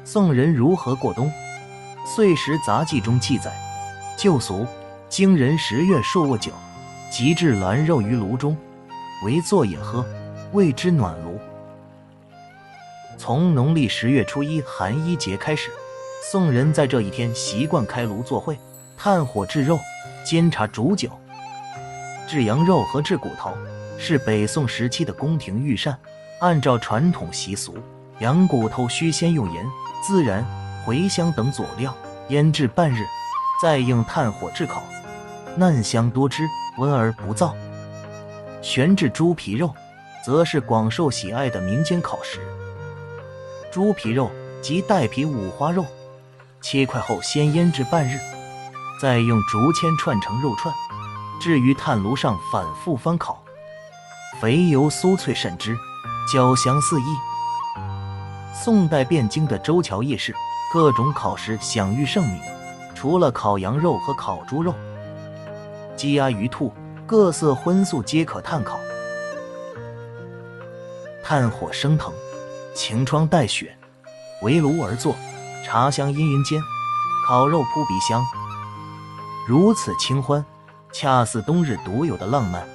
宋人如何过冬？《岁时杂记》中记载，旧俗经人10月朔卧酒，即置鸾肉于炉中，为作也喝，谓之暖炉。从农历10月初1寒衣节开始，宋人在这一天习惯开炉作会，炭火制肉，煎茶煮酒。制羊肉和制骨头是北宋时期的宫廷御膳，按照传统习俗，羊骨头须先用盐、孜然、茴香等佐料腌制半日，再用炭火炙烤，嫩香多汁，温而不燥。悬制猪皮肉则是广受喜爱的民间烤食。猪皮肉即带皮五花肉，切块后先腌制半日，再用竹签串成肉串，置于炭炉上反复翻烤，肥油酥脆甚汁，焦香四溢。宋代汴京的周桥夜市，各种烤食享誉盛名，除了烤羊肉和烤猪肉，鸡鸭鱼兔各色荤素皆可炭烤。炭火升腾，晴窗带雪，围炉而坐，茶香氤氲间，烤肉扑鼻香。如此清欢，恰似冬日独有的浪漫。